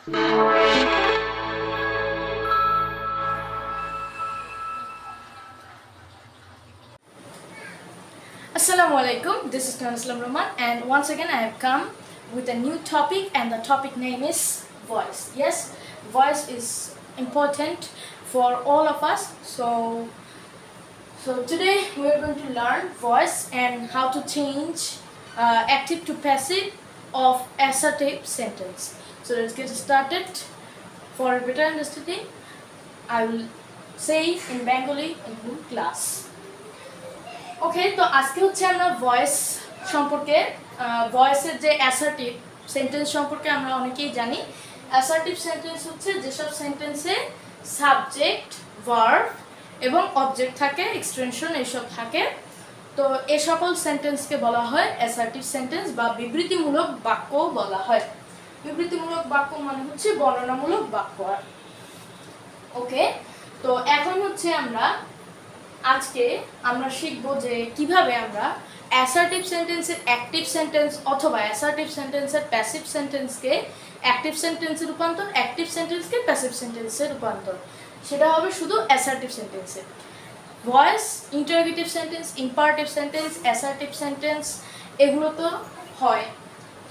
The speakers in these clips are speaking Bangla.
Assalamualaikum, this is Islam Roman, and once again I have come with a new topic, and the topic name is voice. Yes, voice is important for all of us. So today we are going to learn voice and how to change active to passive of assertive sentence. So let's get started. For a better understanding, I will say in Bengali in class. ওকে, তো আজকে হচ্ছে আমরা ভয়েস সম্পর্কে ভয়েসের যে অ্যাসার্টিভ সেন্টেন্স সম্পর্কে আমরা অনেকেই জানি। অ্যাসার্টিভ সেন্টেন্স হচ্ছে যেসব সেন্টেন্সে সাবজেক্ট, ভার্ব এবং অবজেক্ট থাকে, এক্সটেনশন এইসব থাকে। তো এই সকল সেন্টেন্সকে বলা হয় অ্যাসার্টিভ সেন্টেন্স বা বিবৃতিমূলক বাক্য বলা হয়। বিবৃতিমূলক বাক্য মানে হচ্ছে বর্ণনামূলক বাক্য। ওকে, তো এখন হচ্ছে আজকে আমরা শিখব যে কিভাবে আমরা অ্যাসার্টিভ সেন্টেন্সের অ্যাক্টিভ সেন্টেন্স অথবা অ্যাসার্টিভ সেন্টেন্সের প্যাসিভ সেন্টেন্সকে অ্যাক্টিভ সেন্টেন্সে রূপান্তর, অ্যাক্টিভ সেন্টেন্সকে প্যাসিভ সেন্টেন্সে রূপান্তর, সেটা হবে শুধু অ্যাসার্টিভ সেন্টেন্সে। Voice, interrogative sentence, imperative sentence, assertive sentence এগুলো তো হয়।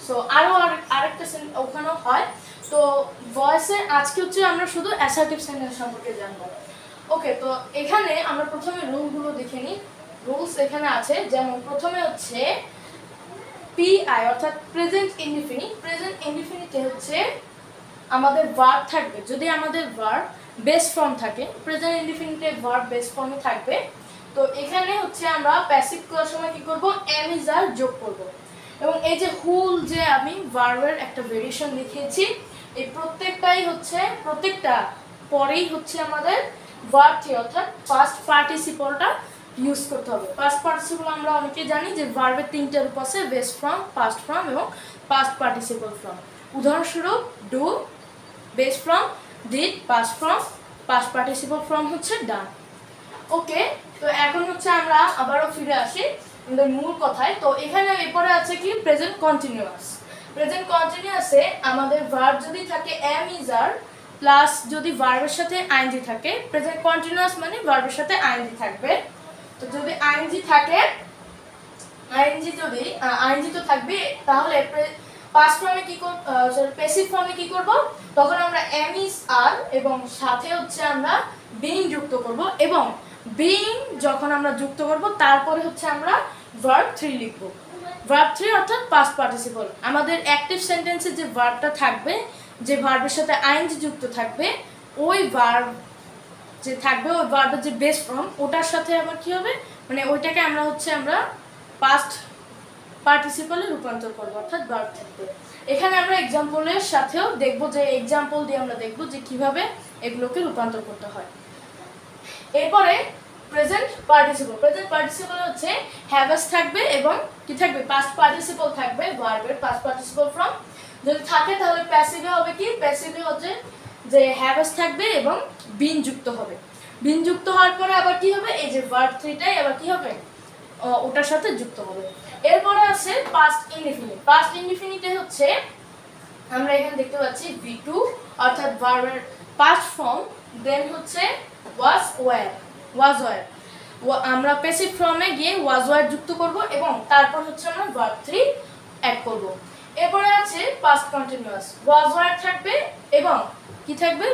সো আরও আরেকটা ওখানেও হয়। তো ভয়েসে আজকে হচ্ছে আমরা শুধু অ্যাসার্টিভ সেন্টেন্স সম্পর্কে জানবো। ওকে, তো এখানে আমরা প্রথমে রুলগুলো দেখে নিই। রুলস এখানে আছে, যেমন প্রথমে হচ্ছে পিআই অর্থাৎ প্রেজেন্ট ইনডিফিনিট। প্রেজেন্ট ইনডিফিনিটে হচ্ছে আমাদের ভার্ব থাকবে, যদি আমাদের ভার্ব বেস ফর্ম থাকে, প্রেজেন্ট ইনডিফিনিটে ভার্ব বেস ফর্মে থাকবে। তো এখানে হচ্ছে আমরা প্যাসিভ করার সময় কি করব, এম ইজ আর যোগ করব। এবং এই যে হুল যে আমি ভার্বের একটা ভেরিয়েশন লিখেছি, এই প্রত্যেকটা পরেই হচ্ছে আমাদের ভার্বটি অর্থাৎ পাস্ট পার্টিসিপলটা ইউজ করতে হবে। পাস্ট পার্টিসিপল আমরা অনেকে জানি যে ভার্বের তিনটা রূপ আছে, বেস ফর্ম, পাস্ট ফর্ম এবং পাস্ট পার্টিসিপল ফর্ম। উদাহরণস্বরূপ do, base form, did, past form, past participle form হচ্ছে ডান। ওকে, তো এখন হচ্ছে আমরা আবারও ফিরে আসি আমাদের মূল কথায়। তো এখানে এরপরে আছে কি প্রেজেন্ট কন্টিনিউয়াস। প্রেজেন্ট কন্টিনিউয়াসে আমাদের ভার্ব যদি থাকে এম ইজ আর প্লাস যদি ভার্বের সাথে আইএনজি থাকে, প্রেজেন্ট কন্টিনিউয়াস মানে ভার্বের সাথে আইএনজি থাকবে। তো যদি আইএনজি থাকে, আইএনজি তো থাকবে, তাহলে পাস্ট ফর্মে কি করব, প্যাসিভ ফর্মে কি করব, তখন আমরা এম ইজ আর এবং সাথে হচ্ছে আমরা বিইং যুক্ত করব। এবং বিইং যখন আমরা যুক্ত করব তারপরে হচ্ছে আমরা ভার্ব 3 লিখব। ভার্ব 3 অর্থাৎ পাস্ট পার্টিসিপল। আমাদের অ্যাক্টিভ সেন্টেন্সে যে ভার্বটা থাকবে, যে ভার্বের সাথে আইএনজি যুক্ত থাকবে, ওই ভার্ব যে থাকবে, ওই ভার্বের যে বেস ফর্ম, ওটার সাথে আবার কি হবে, মানে ওইটাকে আমরা পাস্ট পার্টিসিপলে রূপান্তর করব অর্থাৎ ভার্ব থাকবে। এখানে আমরা এক্সাম্পলের সাথেও দেখব, যে এক্সাম্পল দিয়ে আমরা দেখব যে কিভাবে এগুলোকে রূপান্তর করতে হয়। এরপরে প্রেজেন্ট পার্টিসিপল। প্রেজেন্ট পার্টিসিপল হচ্ছে হ্যাভাস থাকবে এবং কি থাকবে, পাস্ট পার্টিসিপল থাকবে, ভার্বের পাস্ট পার্টিসিপল ফর্ম যদি থাকে তাহলে প্যাসিভে হবে কি, প্যাসিভে হচ্ছে যে হ্যাভাস থাকবে এবং বিন যুক্ত হবে। বিন যুক্ত হওয়ার পরে আবার কি হবে, এই যে ভার্ব 3টাই আবার কি হবে, ওটার সাথে যুক্ত হবে। এরপরে আছে পাস্ট ইনডিফিনিট। পাস্ট ইনডিফিনিটে হচ্ছে আমরা এখানে দেখতে পাচ্ছি V2 অর্থাৎ ভার্বের পাস্ট ফর্ম, দেন হচ্ছে ওয়াজ ওয়্যার। আমরা প্যাসিভ ফর্মে গিয়ে ওয়াজ ওয়্যার যুক্ত করব এবং তারপর হচ্ছে আমরা ভার্ব 3 অ্যাড করব। এরপরে আছে পাস্ট কন্টিনিউয়াস। ওয়াজ ওয়্যার থাকবে এবং কি থাকবে,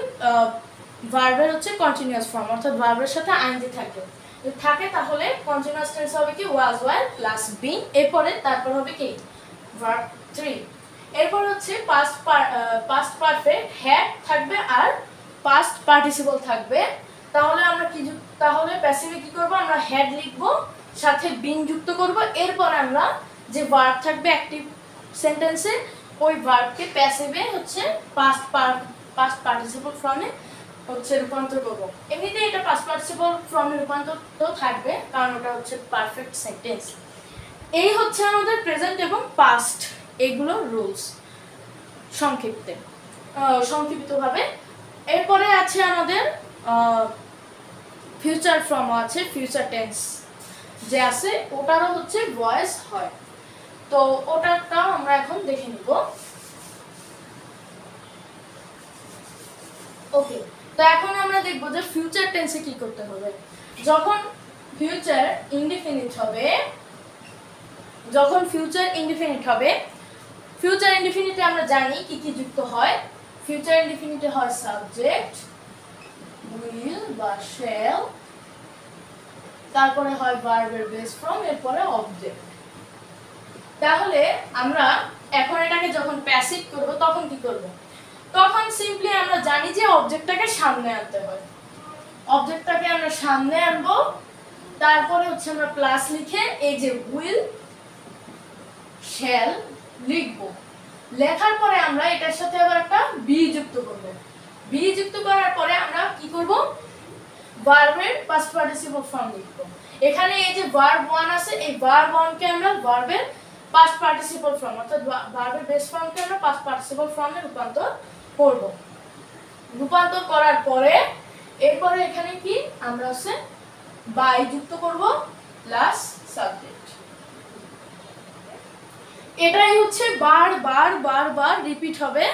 ভার্বের হচ্ছে কন্টিনিউয়াস ফর্ম অর্থাৎ ভার্বের সাথে আইএনজি থাকবে। যদি থাকে তাহলে কন্টিনিউয়াস টেন্স হবে কি ওয়াজ ওয়্যার প্লাস বিং, এরপরে তারপর হবে কি ভার্ব 3। এরপর হচ্ছে পাস্ট পারফেক্ট, হ্যাড থাকবে আর পাস্ট পার্টিসিপল থাকবে। তাহলে আমরা তাহলে প্যাসিভে কি করব, আমরা হ্যাড লিখব, সাথে বিং যুক্ত করব। এরপর আমরা যে ভার্ব থাকবে অ্যাক্টিভ সেন্টেন্সে, ওই ভার্বকে প্যাসিভে হচ্ছে পাস্ট পার্টিসিপল ফর্মে হচ্ছে রূপান্তর করব। এমনিতে এটা পাস্ট পার্টিসিপল ফর্মে রূপান্তর তো থাকবে, কারণ ওটা হচ্ছে পারফেক্ট সেন্টেন্স। এই হচ্ছে আমাদের প্রেজেন্ট এবং পাস্ট এগুলো রুলস সংক্ষিপ্তভাবে। এরপরে আছে আমাদের ফিউচার ফর্মও আছে, ফিউচার টেন্স যে আছে ওটারও হচ্ছে ভয়েস হয়। তো ওটাটাও আমরা এখন দেখে নিব। ওকে, তো এখন আমরা দেখব যে ফিউচার টেন্সে কি করতে হবে। যখন ফিউচার ইনডিফিনিট হবে, ফিউচার ইনডিফিনিটে আমরা জানি কি কি যুক্ত হয়। ফিউচার ইনডিফিনিটে হয় সাবজেক্ট, উইল বা শ্যাল, তারপরে হয় ভার্বের বেস ফর্ম, এরপরে অবজেক্ট। তাহলে আমরা এখন এটাকে যখন প্যাসিভ করব তখন কি করব? তখন সিম্পলি আমরা জানি যে অবজেক্টটাকে সামনে আনতে হয়। অবজেক্টটাকে আমরা সামনে আনবো, তারপরে হচ্ছে আমরা প্লাস লিখে এই যে উইল শ্যাল লিখব। লেখার পরে আমরা এটার সাথে আবার একটা বি যুক্ত করব। বি যুক্ত করার পরে আমরা কি করব? ভার্বের পাস্ট পার্টিসিপল ফর্ম লিখব। এখানে এই যে ভার্ব 1 আছে, এই ভার্ব 1 কে আমরা ভার্বের পাস্ট পার্টিসিপল ফর্ম অর্থাৎ ভার্বের বেস ফর্মকে আমরা পাস্ট পার্টিসিপল ফর্মে রূপান্তর করব। রূপান্তর করার পরে এরপরে এখানে কি আমরা হচ্ছে বাই যুক্ত করব প্লাস সাবজেক্ট। এটাই হচ্ছে বারবার রিপিট হবে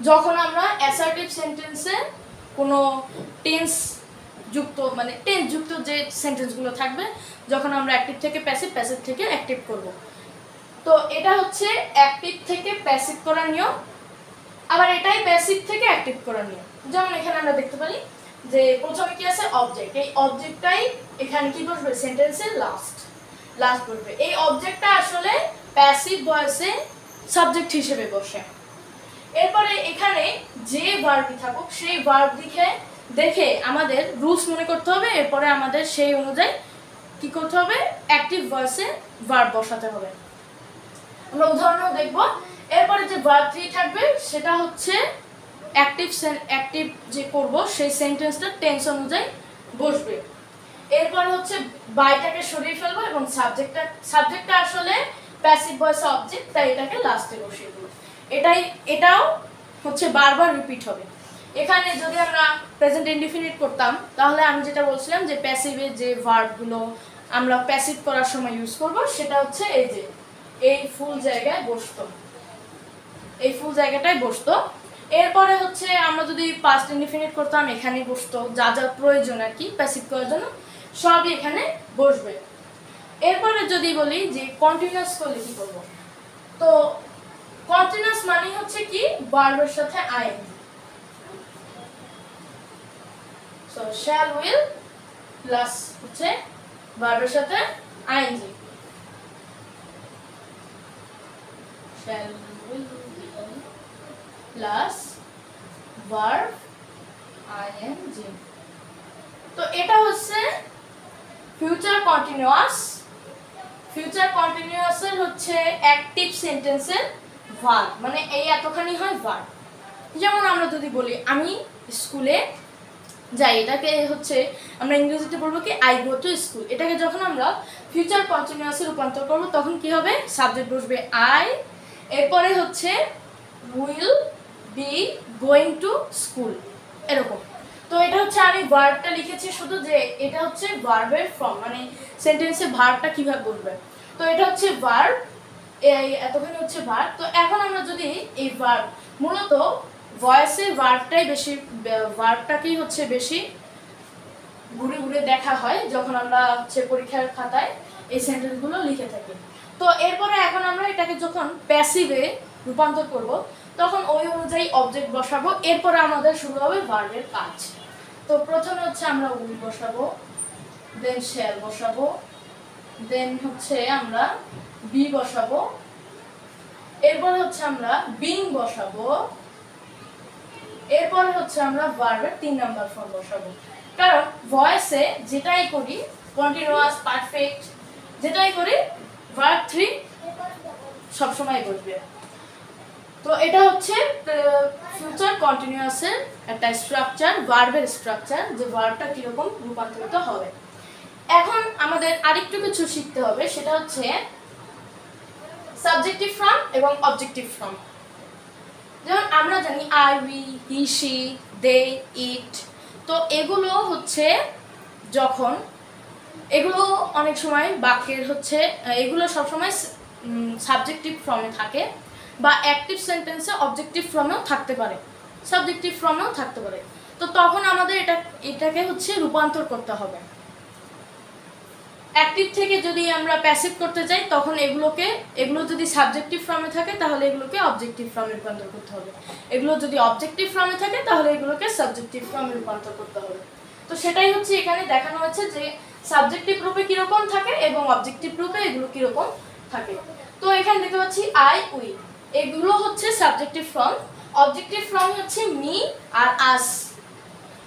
যখন আমরা অ্যাসার্টিভ সেন্টেন্সে কোনো টেন্স যুক্ত মানে টেন্স যুক্ত যে সেন্টেন্সগুলো থাকবে, যখন আমরা অ্যাক্টিভ থেকে প্যাসিভ, প্যাসিভ থেকে অ্যাক্টিভ করব। তো এটা হচ্ছে অ্যাক্টিভ থেকে প্যাসিভ করার নিয়ম, আবার এটাই প্যাসিভ থেকে অ্যাক্টিভ করার নিয়ম। যেমন এখানে আমরা দেখতে পারি যে প্রথমে কি আছে অবজেক্ট, এই অবজেক্টটাই এখানে কি বসবে? সেন্টেন্সের লাস্ট বসবে। এই অবজেক্টটা আসলে প্যাসিভ ভয়েসে সাবজেক্ট হিসেবে বসে। এরপরে এখানে যে ভার্বই থাকুক সেই ভার্ব দেখে আমাদের রুলস মনে করতে হবে। এরপরে আমাদের সেই অনুযায়ী কি করতে হবে? অ্যাক্টিভ ভয়েসে ভার্ব বসাতে হবে। আমরা উদাহরণও দেখব। এরপরে যে ভার্ব 3 থাকবে সেটা হচ্ছে অ্যাক্টিভ যে করব সেই সেন্টেন্সটা টেন্স অনুযায়ী বসবে। এরপর হচ্ছে বাইটাকে সরিয়ে ফেলবো এবং সাবজেক্টটা আসলে প্যাসিভ ভয়েসে অবজেক্ট, তাই এটাকে লাস্টে বসিয়ে দেব। এটাও হচ্ছে বারবার রিপিট হবে। এখানে যদি আমরা প্রেজেন্ট ইনডিফিনিট করতাম তাহলে আমি যেটা বলছিলাম যে প্যাসিভে যে ভার্বগুলো আমরা প্যাসিভ করার সময় ইউজ করব সেটা হচ্ছে এই যে এই ফুল জায়গায় বসতো, এই ফুল জায়গাটায় বসতো। এরপরে হচ্ছে আমরা যদি পাস্ট ইনডিফিনিট করতাম এখানেই বসতো, যা যা প্রয়োজন আর কি প্যাসিভ করার জন্য সবই এখানে বসবে। এরপরে যদি বলি যে কন্টিনিউয়াস করলে কি করব? তো কন্টিনিউয়াস মানে হচ্ছে কি ভার্বের সাথে ING. So shall will plus হচ্ছে ভার্বের সাথে ING, shall will plus verb ING. তো এটা হচ্ছে ফিউচার কন্টিনিউয়াস। ফিউচার কন্টিনিউয়াসের হচ্ছে অ্যাক্টিভ সেন্টেন্সের ভার্ব, মানে এই এতখানি হয় ভার্ব। যেমন আমরা যদি বলি আমি স্কুলে যাই, এটাকে হচ্ছে আমরা ইংরেজিতে বলবো কি আই গো টু স্কুল। এটাকে যখন আমরা ফিউচার কন্টিনিউয়াসে রূপান্তর করব তখন কি হবে? সাবজেক্ট বসবে আই, এরপরে হচ্ছে will be going to school, এরকম। তো এটা হচ্ছে আমি ভার্বটা লিখেছি শুধু, যে এটা হচ্ছে ভার্বের ফর্ম, মানে সেন্টেন্সে ভার্বটা কিভাবে বলবে। তো এটা হচ্ছে ভার্ব, এই এতখানি হচ্ছে ভার্ব। তো এখন আমরা যদি এই ভার্ব, মূলত ভয়েসে ভার্বটাকেই হচ্ছে বেশি ঘুরে ঘুরে দেখা হয় যখন আমরা হচ্ছে পরীক্ষার খাতায় এই সেন্টেন্সগুলো লিখে থাকি। তো এরপরে এখন আমরা এটাকে যখন প্যাসিভে রূপান্তর করব তখন ওই অনুযায়ী অবজেক্ট বসাবো। এরপরে আমাদের শুরু হবে ভার্বের কাজ। তো প্রথমে হচ্ছে আমরা উইল বসাবো, দেন শ্যাল বসাবো, দেন হচ্ছে আমরা বি বসাবো, এরপরে হচ্ছে আমরা বিং বসাবো, এরপরে হচ্ছে আমরা ভার্বের 3 নাম্বার ফর্ম বসাবো। কারণ ভয়েসে যেটাই করি, কন্টিনিউয়াস, পারফেক্ট যেটাই করি, ভার্ব 3 সবসময় বসবে। তো এটা হচ্ছে ফিউচার কন্টিনিউয়াসের একটা স্ট্রাকচার, ভার্বের স্ট্রাকচার, যে ভার্বটা কিরকম রূপান্তরিত হবে। এখন আমাদের আরেকটু কিছু শিখতে হবে, সেটা হচ্ছে সাবজেক্টিভ ফর্ম এবং অবজেক্টিভ ফর্ম। যেমন আমরা জানি আই, উই, হি, শি, দে, ইট। তো এগুলো হচ্ছে যখন এগুলো অনেক সময় বাক্যের হচ্ছে এগুলো সবসময় সাবজেক্টিভ ফর্মে থাকে, বা অ্যাক্টিভ সেন্টেন্সে অবজেক্টিভ ফর্মেও থাকতে পারে, সাবজেক্টিভ ফর্মেও থাকতে পারে। তো তখন আমাদের এটাকে হচ্ছে রূপান্তর করতে হবে। অ্যাক্টিভ থেকে যদি আমরা প্যাসিভ করতে চাই তখন এগুলো যদি সাবজেক্টিভ ফর্মে থাকে তাহলে এগুলোকে অবজেক্টিভ ফর্মে রূপান্তর করতে হবে, এগুলো যদি অবজেক্টিভ ফর্মে থাকে তাহলে এগুলোকে সাবজেক্টিভ ফর্মে রূপান্তর করতে হবে। তো সেটাই হচ্ছে এখানে দেখানো হচ্ছে যে সাবজেক্টিভ রূপে কিরকম থাকে এবং অবজেক্টিভ রূপে এগুলো কিরকম থাকে। তো এখানে দেখতে পাচ্ছি আই, উই, এগুলো হচ্ছে সাবজেক্টিভ ফর্ম। অবজেক্টিভ ফর্ম হচ্ছে মি আর আস।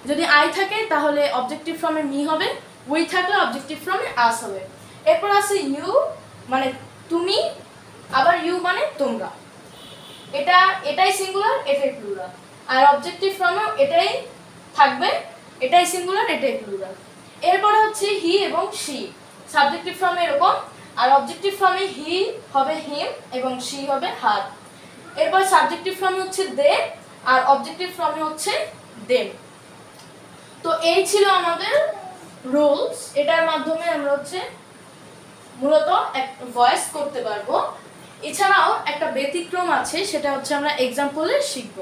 যদি আই থাকে তাহলে অবজেক্টিভ ফর্মে মি হবে, উই থাকলে অবজেক্টিভ ফর্মে আস হবে। এরপর আছে ইউ মানে তুমি, আবার ইউ মানে তোমরা। এটাই সিঙ্গুলার, এটাই প্লুরাল। আর অবজেক্টিভ ফর্মেও এটাই থাকবে, এটাই সিঙ্গুলার, এটাই প্লুরাল। এরপরে হচ্ছে হি এবং শি, সাবজেক্টিভ ফর্মে এরকম, আর অবজেক্টিভ ফর্মে হি হবে হিম এবং শি হবে হার। এরপর সাবজেক্টিভ ফর্মে হচ্ছে দে আর অবজেক্টিভ ফর্মে হচ্ছে দেম। তো এই ছিল আমাদের রুলস, এটার মাধ্যমে আমরা হচ্ছে মূলত ভয়েস করতে পারবো। এছাড়াও একটা ব্যতিক্রম আছে, সেটা হচ্ছে আমরা এক্সাম্পলে শিখব।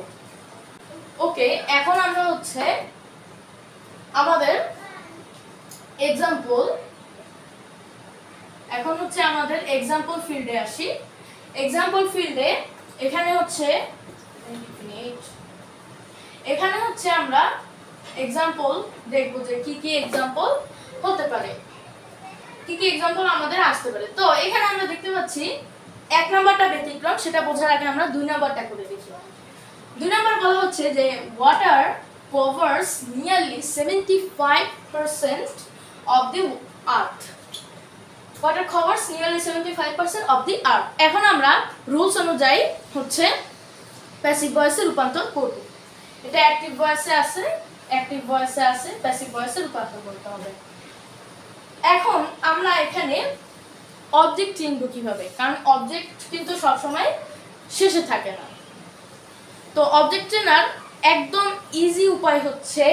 ওকে, এখন আমরা হচ্ছে আমাদের এক্সাম্পল ফিল্ডে আসি। এক্সাম্পল ফিল্ডে এখানে হচ্ছে আমরা এক্সাম্পল দেখব যে কি কি এক্সাম্পল হতে পারে, কি কি এক্সাম্পল আমাদের আসতে পারে। তো এখানে আমরা দেখতে পাচ্ছি 1 নাম্বারটা ব্যতিক্রম, সেটা বোঝার আগে আমরা 2 নাম্বারটা করে দেখি। 2 নাম্বার বলা হচ্ছে যে water covers nearly 75% of the earth. Water covers nearly 75% of the earth. এখন আমরা রুলস অনুযায়ী হচ্ছে প্যাসিভ ভয়েসে রূপান্তর করব। এটা অ্যাক্টিভ ভয়েসে আছে, প্যাসিভ ভয়েসে রূপান্তর করতে হবে। এখন আমরা এখানে অবজেক্ট চিনব কিভাবে, কারণ অবজেক্ট কিন্তু সবসময় শেষে থাকে না। তো অবজেক্ট চেনার একদম ইজি উপায় হচ্ছে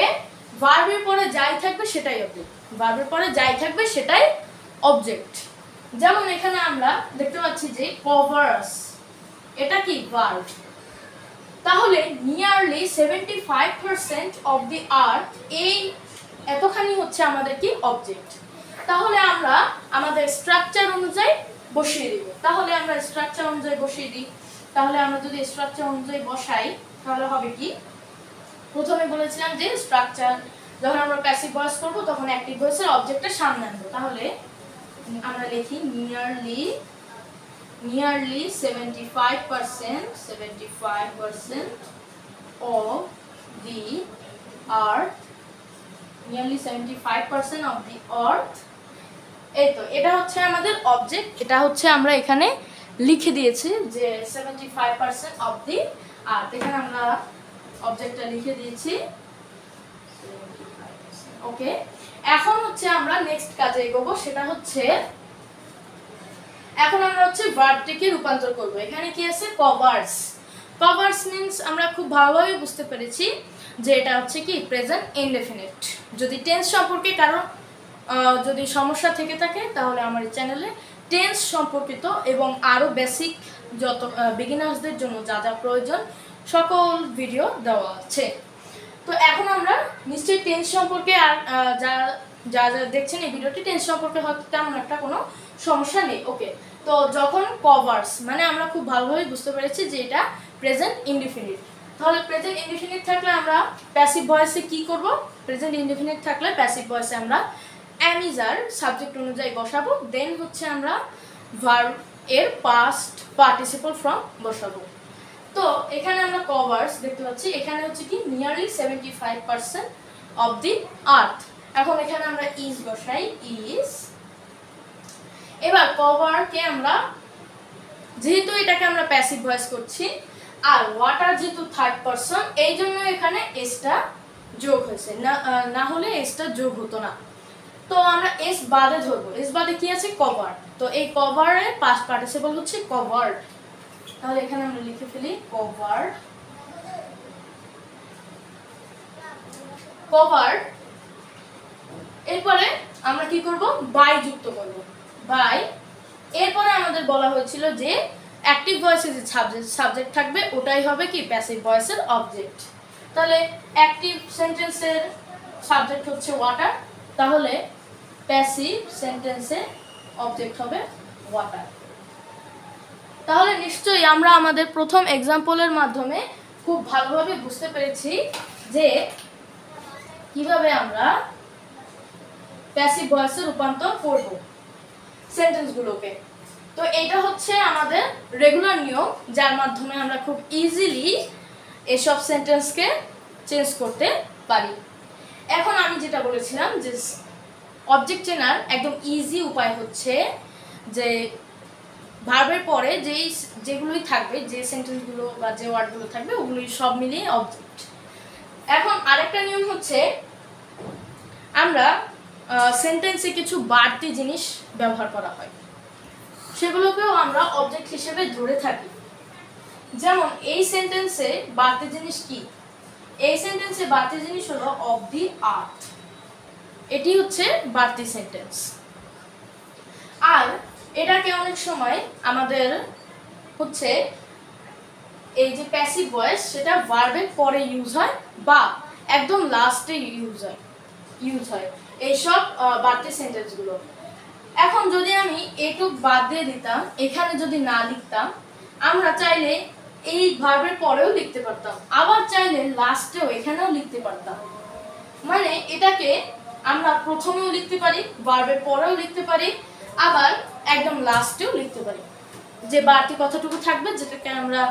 ভার্বের পরে যাই থাকবে সেটাই অবজেক্ট, ভার্বের পরে যাই থাকবে সেটাই অবজেক্ট। যেমন এখানে আমরা দেখতে পাচ্ছি যে কভারস, এটা কি ভার্ব, তাহলে নিয়ারলি 75% অফ দি আর্থ, এই এতখানি হচ্ছে আমাদের কি অবজেক্ট। তাহলে আমরা আমাদের স্ট্রাকচার অনুযায়ী বসিয়ে দিব। তাহলে আমরা স্ট্রাকচার অনুযায়ী বসিয়ে দিই। তাহলে আমরা যদি স্ট্রাকচার অনুযায়ী বসাই তাহলে হবে কি, প্রথমে বলেছিলাম যে স্ট্রাকচার যখন আমরা প্যাসিভ ভয়েস করব তখন অ্যাক্টিভ ভয়েসের অবজেক্টটা সামনে আনবো। তাহলে আমরা লিখি nearly 75% of the earth, nearly 75% of the earth। এই তো এটা হচ্ছে আমাদের অবজেক্ট, এটা হচ্ছে আমরা এখানে লিখে দিয়েছি যে 75% অফ দি আর্থ, এখানে আমরা অবজেক্টটা লিখে দিয়েছি 75%। ওকে, এখন হচ্ছে আমরা নেক্সট কাজে এগোবো, সেটা হচ্ছে এখন আমরা হচ্ছে ভার্বটিকে রূপান্তর করব। এখানে কি আছে, কভারস। কভারস মিন্স আমরা খুব ভালোভাবে বুঝতে পেরেছি যে এটা হচ্ছে কি প্রেজেন্ট ইনডেফিনিট। যদি টেন্স সম্পর্কে কারো যদি সমস্যা থেকে থাকে তাহলে আমার চ্যানেলে টেন্স সম্পর্কিত এবং আরও বেসিক যত বিগিনার্সদের জন্য যা যা প্রয়োজন সকল ভিডিও দেওয়া আছে। তো এখন আমরা নিশ্চয়ই টেন্স সম্পর্কে আর যা যা দেখছেন এই ভিডিওটি টেন্স সম্পর্কে হয়তো তেমন একটা কোনো সমস্যা নেই। ওকে, তো যখন কভারস মানে আমরা খুব ভালোভাবে বুঝতে পেরেছি যে এটা প্রেজেন্ট ইনডিফিনিট। তাহলে প্রেজেন্ট ইনডিফিনিট থাকলে আমরা প্যাসিভ ভয়েসে কি করব, প্রেজেন্ট ইনডিফিনিট থাকলে প্যাসিভ ভয়েসে আমরা am is আর সাবজেক্ট অনুযায়ী বসাবো, দেন হচ্ছে আমরা ভার্ব এর পাস্ট পার্টিসিপল ফর্ম বসাবো। তো এখানে আমরা কভারস দেখতে পাচ্ছি, এখানে হচ্ছে কি নিয়ারলি 75% অফ দি আর্থ। এখন এখানে আমরা ইজ বসাই, ইজ। এবার কভারকে আমরা যেহেতু এটাকে আমরা প্যাসিভ ভয়েস করছি আর ওয়াটার যেহেতু থার্ড পারসন, এই জন্য এখানে এসটা যোগ হয়েছে, না হলে এসটা যোগ হতো না। তো আমরা এস বাদে ধরবো, এস বাদে কি আছে, কভার। তো এই কভারের পাস্ট পার্টিসিপল হচ্ছে কভার্ড। তাহলে এখানে আমরা লিখে ফেলি কভার্ড, কভার্ড। এরপরে আমরা কি করব, বাই যুক্ত করব, বাই। এরপরে আমাদের বলা হয়েছিল যে অ্যাক্টিভ ভয়েসে যে সাবজেক্ট থাকবে ওটাই হবে কি প্যাসিভ ভয়েসের অবজেক্ট। তাহলে অ্যাক্টিভ সেন্টেন্সের সাবজেক্ট হচ্ছে ওয়াটার, তাহলে প্যাসিভ সেন্টেন্সে অবজেক্ট হবে ওয়াটার। তাহলে নিশ্চয়ই আমরা আমাদের প্রথম এক্সাম্পলের মাধ্যমে খুব ভালোভাবে বুঝতে পেরেছি যে কিভাবে আমরা প্যাসিভ ভয়েসে রূপান্তর করব সেন্টেন্সগুলোকে। তো এটা হচ্ছে আমাদের রেগুলার নিয়ম, যার মাধ্যমে আমরা খুব ইজিলি এসব সেন্টেন্সকে চেঞ্জ করতে পারি। এখন আমি যেটা বলেছিলাম যে অবজেক্ট চেনার একদম ইজি উপায় হচ্ছে যে ভার্বের পরে যেগুলোই থাকবে, যে সেন্টেন্সগুলো বা যে ওয়ার্ডগুলো থাকবে ওগুলোই সব মিলিয়ে অবজেক্ট। এখন আরেকটা নিয়ম হচ্ছে আমরা সেন্টেন্সে কিছু বাড়তি জিনিস ব্যবহার করা হয়, সেগুলোকেও আমরা অবজেক্ট হিসেবে ধরে থাকি। যেমন এই সেন্টেন্সে বাড়তি জিনিস কি? এই সেন্টেন্সে বাড়তি জিনিস হলো অফ দি আর্থ, এটি হচ্ছে বাড়তি সেন্টেন্স। আর এটাকে অনেক সময় আমাদের হচ্ছে এই যে প্যাসিভ ভয়েস সেটা ভার্বের পরে ইউজ হয় বা একদম লাস্টে ইউজ হয় এইসব বাড়তি সেন্টেন্সগুলো। এখন যদি আমি এটুক বাদ দিয়ে দিতাম, এখানে যদি না লিখতাম, আমরা চাইলে এই ভার্বের পরেও লিখতে পারতাম, আবার চাইলে লাস্টেও এখানেও লিখতে পারতাম। মানে এটাকে আমরা প্রথমেও লিখতে পারি, ভার্বের পরেও লিখতে পারি, আবার একদম লাস্টেও লিখতে পারি। যে বাড়তি কথাটুকু থাকবে যেটাকে আমরা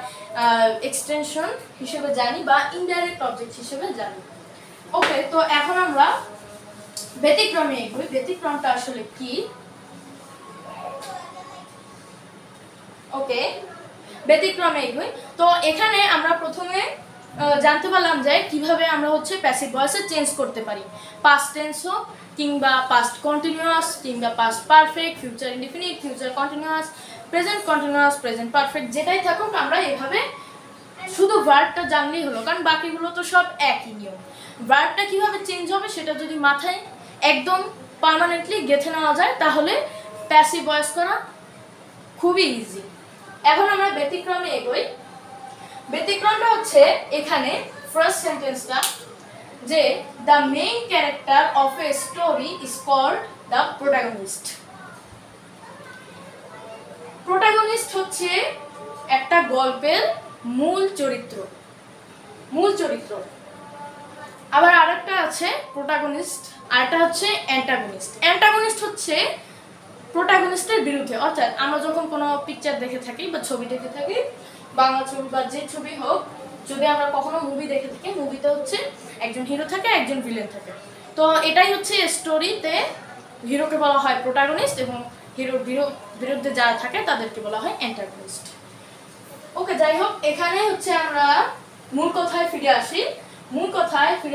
এক্সটেনশন হিসেবে জানি বা ইনডাইরেক্ট অবজেক্ট হিসেবে জানি। ওকে, তো এখন আমরা ব্যতিক্রমে এগোই। ব্যতিক্রমটা আসলে কি? ওকে, ব্যতিক্রমে এগোই। তো এখানে আমরা প্রথমে জানতে পারলাম যে কিভাবে আমরা হচ্ছে প্যাসিভ ভয়েসে চেঞ্জ করতে পারি, পাস্ট টেন্স হোক কিংবা পাস্ট কন্টিনিউয়াস কিংবা past perfect, future indefinite, future continuous, present continuous, present perfect, যেটাই থাকুক আমরা এভাবে শুধু ভার্বটা জানলেই হলো, কারণ বাকিগুলো তো সব একই নিয়ম। ভার্বটা কিভাবে চেঞ্জ হবে সেটা যদি মাথায় একদম পার্মানেন্টলি গেঁথে নেওয়া যায় তাহলে প্যাসিভ ভয়েস করা খুবই ইজি। এখন আমরা ব্যতিক্রমে এগোই। ব্যতিক্রমটা হচ্ছে এখানে ফার্স্ট সেন্টেন্সটা, যে the main character of a story is called the protagonist. Protagonist হচ্ছে একটা গল্পের মূল চরিত্র। আবার আরেকটা আছে প্রোটাগনিস্ট, আরেকটা হচ্ছে অ্যান্টাগনিস্ট। অ্যান্টাগনিস্ট হচ্ছে প্রোটাগনিস্টের বিরুদ্ধে। অর্থাৎ আমরা যখন কোনো পিকচার দেখে থাকি বা ছবি দেখে থাকি, বাংলা ছবি বা যে ছবি হোক, যদি আমরা কখনো মুভি দেখে থাকি, মুভিতে হচ্ছে একজন হিরো থাকে, একজন ভিলেন থাকে। তো এটাই হচ্ছে স্টোরিতে হিরোকে বলা হয় প্রোটাগনিস্ট এবং হিরোর বিরুদ্ধে যারা থাকে তাদেরকে বলা হয় অ্যান্টাগনিস্ট। ওকে, যাই হোক, এখানে হচ্ছে আমরা মূল কথায় ফিরে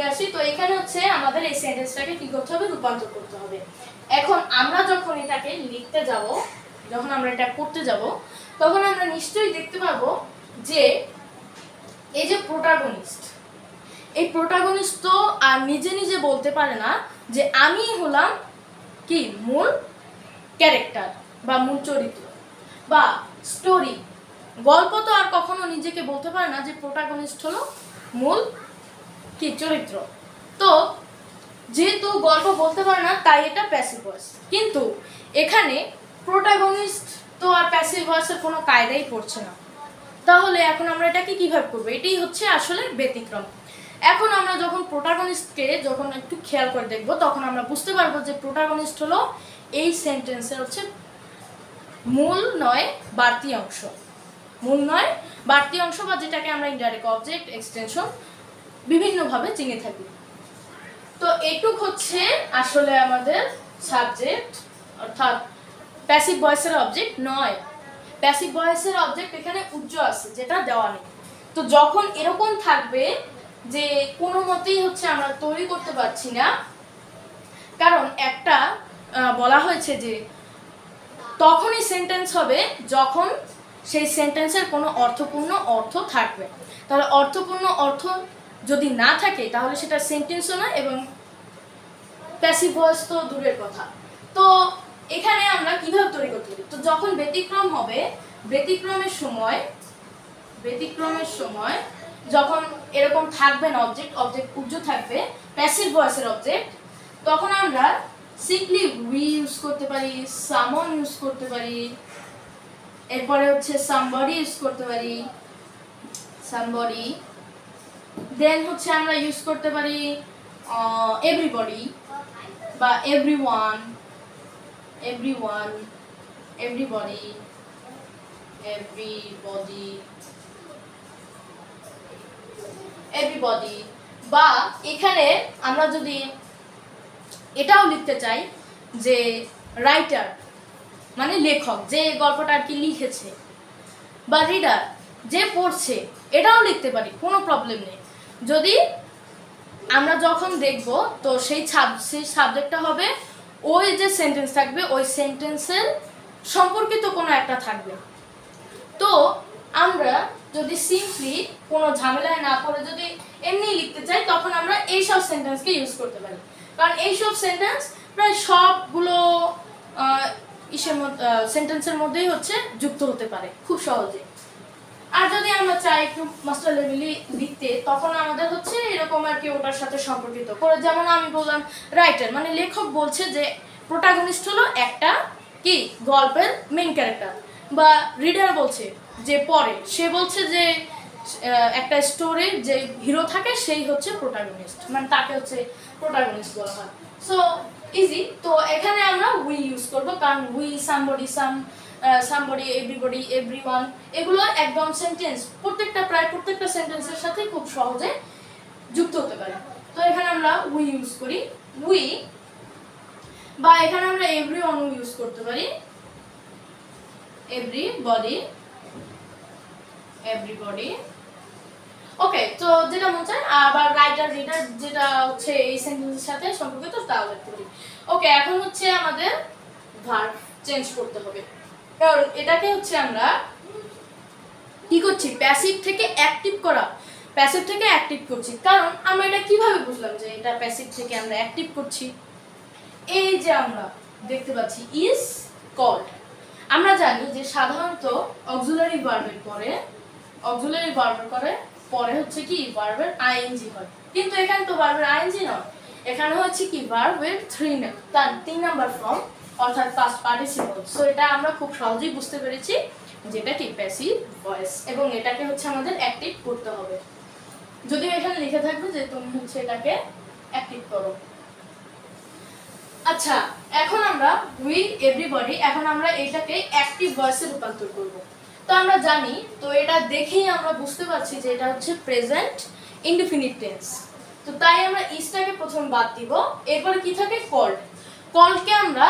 আসি। তো এখানে হচ্ছে আমাদের এই সেন্টেন্সটাকে কি করতে হবে? রূপান্তর করতে হবে। এখন আমরা যখন এটাকে লিখতে যাব, যখন আমরা এটা করতে যাব, তখন আমরা নিশ্চয়ই দেখতে পাবো যে এই যে প্রোটাগনিস্ট, এই প্রোটাগনিস্ট তো আর নিজে নিজে বলতে পারে না যে আমি হলাম কি মূল ক্যারেক্টার বা মূল চরিত্র বা স্টোরি। গল্প তো আর কখনো নিজেকে বলতে পারে না যে প্রোটাগনিস্ট হলো মূল কি চরিত্র। তো যেহেতু গল্প বলতে পারে না, তাই এটা প্যাসিভ ভয়েস। কিন্তু এখানে প্রোটাগনিস্ট তো আর প্যাসিভ ভয়েসের কোনো কায়দাই পড়ছে না। তাহলে এখন আমরা এটাকে কিভাবে করবো? এটাই হচ্ছে আসলে ব্যতিক্রম। এখন আমরা যখন প্রোটাগনিস্টকে যখন একটু খেয়াল করে দেখবো, তখন আমরা বুঝতে পারবো যে প্রোটাগনিস্ট হলো এই সেন্টেন্সের হচ্ছে মূল নয় বাড়তি অংশ, বা যেটাকে আমরা ইনডাইরেক্ট অবজেক্ট, এক্সটেনশন বিভিন্নভাবে চিনে থাকি। তো এটুক হচ্ছে আসলে আমাদের সাবজেক্ট, অর্থাৎ প্যাসিভ ভয়েসের অবজেক্ট নয়। প্যাসিভ ভয়েসের অবজেক্ট এখানে উজ্জ আছে, যেটা দেওয়া নেই। তো যখন এরকম থাকবে যে কোনো মতেই হচ্ছে আমরা তৈরি করতে পারছি না, কারণ একটা বলা হয়েছে যে তখনই সেন্টেন্স হবে যখন সেই সেন্টেন্সের কোনো অর্থপূর্ণ অর্থ থাকবে। তাহলে অর্থপূর্ণ অর্থ যদি না থাকে তাহলে সেটা সেন্টেন্সও না, এবং প্যাসিভ ভয়েস তো দূরের কথা। তো এখানে আমরা কিভাবে তৈরি করতে পারি? তো যখন ব্যতিক্রম হবে, ব্যতিক্রমের সময় যখন এরকম থাকবে না অবজেক্ট উজ্জ্বল থাকবে প্যাসিভ ভয়েসের অবজেক্ট, তখন আমরা সিম্পলি উই ইউজ করতে পারি, সামন ইউজ করতে পারি, এরপরে হচ্ছে সামবডি ইউজ করতে পারি, সামবডি, দেন হচ্ছে আমরা ইউজ করতে পারি এভরিবডি বা everyone, everyone, everybody, everybody, everybody. বা এখানে আমরা যদি এটাও লিখতে চাই যে রাইটার মানে লেখক, যে গল্পটা আর কি লিখেছে, বা রিডার যে পড়ছে, এটাও লিখতে পারি, কোনো প্রবলেম নেই। যদি আমরা যখন দেখব তো সেই সাবজেক্টটা হবে ওই যে সেন্টেন্স থাকবে ওই সেন্টেন্সের সম্পর্কিত কোনো একটা থাকবে। তো আমরা যদি সিম্পলি কোনো ঝামেলায় না পড়ে যদি এমনি লিখতে চাই তখন আমরা এইসব সেন্টেন্সকে ইউজ করতে পারি, কারণ এইসব সেন্টেন্স প্রায় সবগুলো সেন্টেন্সের মধ্যেই হচ্ছে যুক্ত হতে পারে খুব সহজে। আর যদি আমরা চাই একটু মাস্টার লেভেলে লিখতে তখন আমাদের হচ্ছে এরকম আর কি ওটার সাথে সম্পর্কিত করে, যেমন আমি বললাম রাইটার মানে লেখক বলছে যে প্রোটাগনিস্ট হলো একটা কি গল্পের মেইন ক্যারেক্টার, বা রিডার বলছে যে পড়ে, সে বলছে যে একটা স্টোরির যে হিরো থাকে সেই হচ্ছে প্রোটাগনিস্ট, মানে তাকে হচ্ছে প্রোটাগনিস্ট বলা হয়। So easy. তো এখানে আমরা উই ইউজ করব, কারণ we, somebody, somebody, everybody, everyone, এগুলো একদম সেন্টেন্স প্রায় প্রত্যেকটা সেন্টেন্সের সাথে খুব সহজে যুক্ত হতে পারে। তো এখানে আমরা উই ইউজ করি, উই, বা এখানে আমরা এভরিওয়ান ইউজ করতে পারি, এভরিবডি, এভরিবডি। ওকে, তো যেটা মনে চায়। আবার রাইটার, রিডার যেটা হচ্ছে এই সেন্টেন্সের সাথে সম্পর্কিত তাও লিখতে পারি। ওকে, এখন হচ্ছে আমাদের ভার্ব চেঞ্জ করতে হবে, কারণ এটাকে হচ্ছে আমরা কি করছি, প্যাসিভ থেকে অ্যাক্টিভ করা, প্যাসিভ থেকে অ্যাক্টিভ করছি। কারণ আমরা এটা কিভাবে বুঝলাম যে এটা প্যাসিভ থেকে আমরা অ্যাক্টিভ করছি? এই যে আমরা দেখতে পাচ্ছি ইজ কল্ড, আমরা জানি যে সাধারণত অক্সিলারি ভার্বের পরে হচ্ছে কি ভার্বের আইএনজি হয়, কিন্তু এখানে তো ভার্বের আইএনজি নয়, এখানে হচ্ছে কি ভার্বের 3 নাম্বার ফর্ম, অর্থাৎ পাস্ট পার্টিসিপল। সো এটা আমরা খুব সহজেই বুঝতে পেরেছি যেটা কি প্যাসিভ ভয়েস, এবং এটাকে হচ্ছে আমাদের অ্যাক্টিভ করতে হবে। যদিও এখানে লিখে থাকবে যে তুমি হচ্ছে এটাকে অ্যাক্টিভ করো। আচ্ছা, এখন আমরা উই, এভরিবডি, এখন আমরা এটাকে অ্যাক্টিভ ভয়েসে রূপান্তর করব। তো আমরা জানি, তো এটা দেখেই আমরা বুঝতে পারছি যে এটা হচ্ছে প্রেজেন্ট ইনডিফিনিট টেন্স। তো তাই আমরা ইজটাকে প্রথম বাদ দিব, এরপরে কি থাকে কল্ড। কল্ডকে আমরা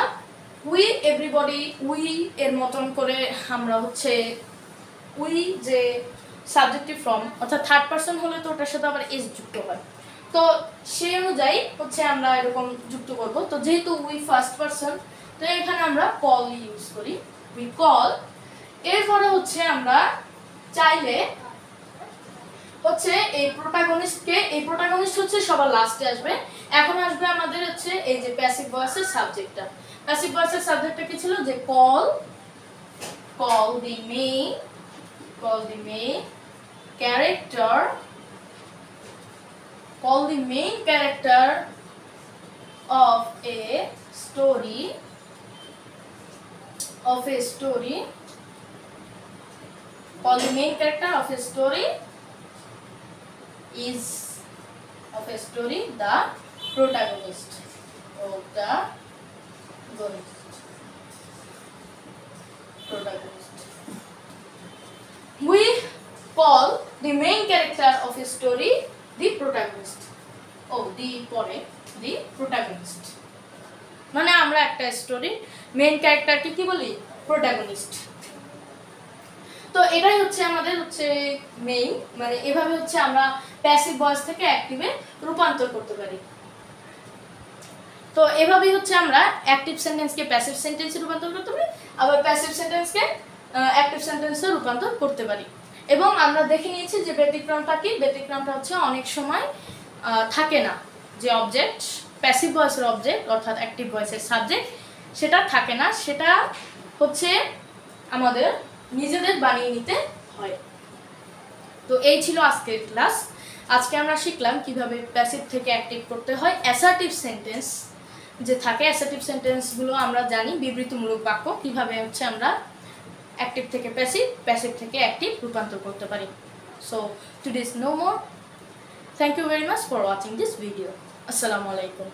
উই, এভরিবডি, উই এর মতন করে আমরা হচ্ছে উই যে সাবজেক্টিভ ফর্ম, অর্থাৎ থার্ড পারসন হলে তো ওটার সাথে আবার এস যুক্ত হয়, তো সেই অনুযায়ী হচ্ছে আমরা এরকম যুক্ত করব। তো যেহেতু উই ফার্স্ট পারসন, তো এখানে আমরা কল ইউজ করি, উই কল। এরপরে হচ্ছে আমরা চাইলে হচ্ছে এই প্রোটাগনিস্ট হচ্ছে সবার লাস্টে আসবে। এখন আসবে আমাদের হচ্ছে এই যে প্যাসিভ ভয়েসের সাবজেক্টটা। প্যাসিভ ভয়েসের সাবজেক্টটা কি ছিল, যে call the main character, call the main character of a story, call the main character of a story the protagonist. We call the main character of a story the protagonist. the protagonist মানে আমরা একটা স্টোরি মেইন ক্যারেক্টারকে কি বলি, প্রোটাগনিস্ট। তো এটাই হচ্ছে আমাদের হচ্ছে মেইন, মানে এভাবে হচ্ছে আমরা প্যাসিভ ভয়েস থেকে অ্যাক্টিভে রূপান্তর করতে পারি। তো এভাবেই হচ্ছে আমরা অ্যাক্টিভ সেন্টেন্সকে প্যাসিভ সেন্টেন্সে রূপান্তর করতে পারি, আবার প্যাসিভ সেন্টেন্সকে অ্যাক্টিভ সেন্টেন্সে রূপান্তর করতে পারি। এবং আমরা দেখে নিয়েছি যে ব্যতিক্রমটা কি, ব্যতিক্রমটা হচ্ছে অনেক সময় থাকে না, যে অবজেক্ট প্যাসিভ ভয়েসের অবজেক্ট অর্থাৎ অ্যাক্টিভ ভয়েসের সাবজেক্ট সেটা থাকে না, সেটা হচ্ছে আমাদের নিজেদের বানিয়ে নিতে হয়। তো এই ছিল আজকের ক্লাস। আজকে আমরা শিখলাম কিভাবে প্যাসিভ থেকে অ্যাক্টিভ করতে হয়। অ্যাসার্টিভ সেন্টেন্স যে থাকে, অ্যাসার্টিভ সেন্টেন্সগুলো আমরা জানি, বিবৃতিমূলক বাক্য কিভাবে হচ্ছে আমরা অ্যাক্টিভ থেকে প্যাসিভ, প্যাসিভ থেকে অ্যাক্টিভ রূপান্তর করতে পারি। So today is no more. Thank you very much for watching this video. আসসালামু আলাইকুম।